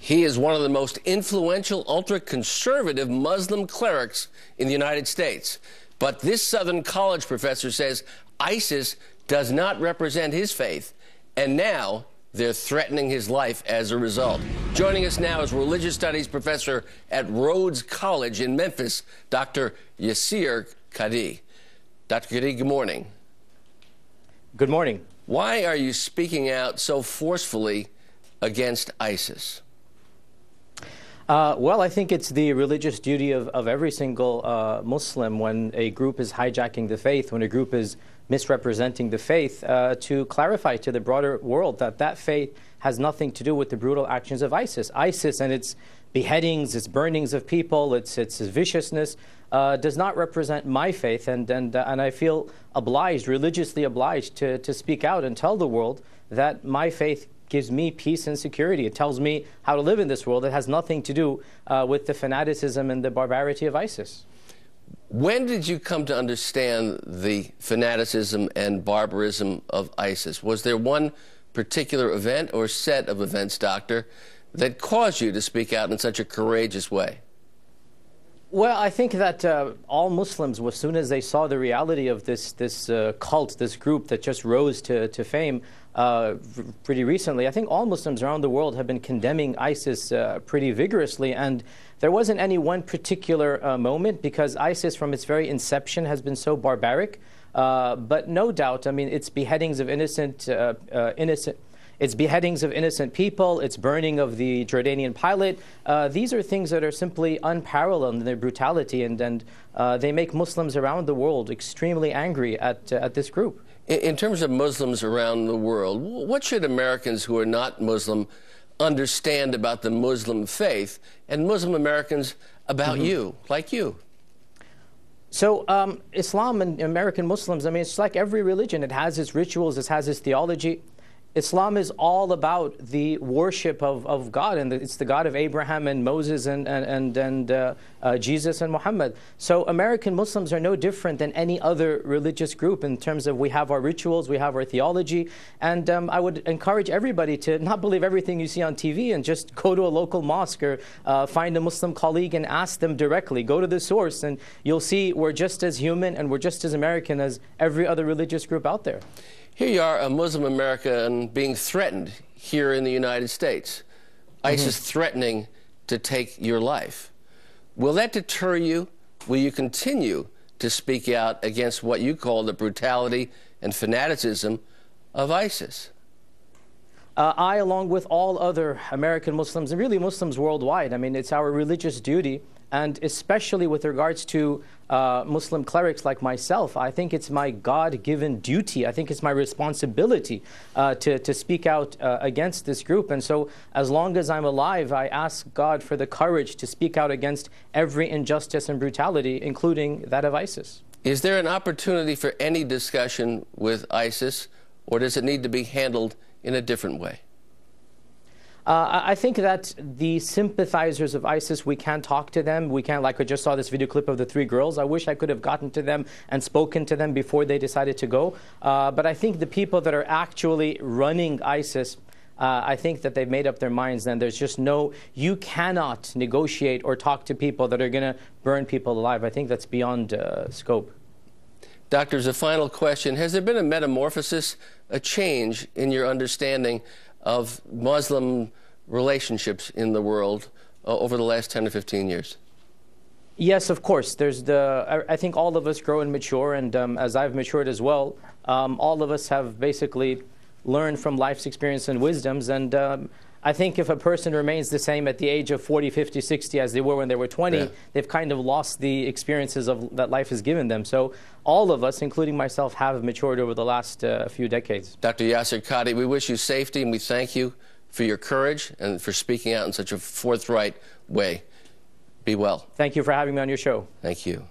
He is one of the most influential ultra-conservative Muslim clerics in the United States. But this Southern College professor says ISIS does not represent his faith, and now they're threatening his life as a result. Joining us now is religious studies professor at Rhodes College in Memphis, Dr. Yasir Qadhi. Dr. Qadhi, good morning. Good morning. Why are you speaking out so forcefully against ISIS? Well, I think it's the religious duty of every single Muslim when a group is hijacking the faith, when a group is misrepresenting the faith, to clarify to the broader world that that faith has nothing to do with the brutal actions of ISIS. ISIS and its beheadings, its burnings of people, its viciousness does not represent my faith, and I feel obliged, religiously obliged, to speak out and tell the world that my faith gives me peace and security. It tells me how to live in this world. It has nothing to do with the fanaticism and the barbarity of ISIS. When did you come to understand the fanaticism and barbarism of ISIS? Was there one particular event or set of events, Doctor, that caused you to speak out in such a courageous way? Well, I think that all Muslims, as soon as they saw the reality of this cult, this group that just rose to fame pretty recently, I think all Muslims around the world have been condemning ISIS pretty vigorously. And there wasn't any one particular moment, because ISIS from its very inception has been so barbaric. But no doubt, I mean, its beheadings of its beheadings of innocent people, its burning of the Jordanian pilot, these are things that are simply unparalleled in their brutality, and they make Muslims around the world extremely angry at this group. In terms of Muslims around the world, what should Americans who are not Muslim understand about the Muslim faith, and Muslim Americans about you, like you? So Islam and American Muslims, I mean, it's like every religion. It has its rituals, it has its theology. Islam is all about the worship of God, and it's the God of Abraham and Moses and Jesus and Muhammad. So American Muslims are no different than any other religious group in terms of we have our rituals, we have our theology, and I would encourage everybody to not believe everything you see on TV and just go to a local mosque or find a Muslim colleague and ask them directly. Go to the source and you'll see we're just as human and we're just as American as every other religious group out there. Here you are, a Muslim American being threatened here in the United States. ISIS threatening to take your life. Will that deter you? Will you continue to speak out against what you call the brutality and fanaticism of ISIS? I, along with all other American Muslims, and really Muslims worldwide, I mean, it's our religious duty, and especially with regards to Muslim clerics like myself, I think it's my God-given duty, I think it's my responsibility to speak out against this group. And so as long as I'm alive, I ask God for the courage to speak out against every injustice and brutality, including that of ISIS. Is there an opportunity for any discussion with ISIS, or does it need to be handled in a different way? I think that the sympathizers of ISIS, we can talk to them. We can, like I just saw this video clip of the 3 girls. I wish I could have gotten to them and spoken to them before they decided to go. But I think the people that are actually running ISIS, I think that they've made up their minds, and there's just you cannot negotiate or talk to people that are going to burn people alive. I think that's beyond scope. Doctor, as a final question, has there been a metamorphosis, a change in your understanding of Muslim relationships in the world over the last 10 to 15 years? Yes, of course. I think all of us grow and mature, and as I've matured as well, all of us have basically learned from life's experience and wisdoms, and I think if a person remains the same at the age of 40, 50, 60 as they were when they were 20, they've kind of lost the experiences that life has given them. So all of us, including myself, have matured over the last few decades. Dr. Yasir Qadhi, we wish you safety, and we thank you for your courage and for speaking out in such a forthright way. Be well. Thank you for having me on your show. Thank you.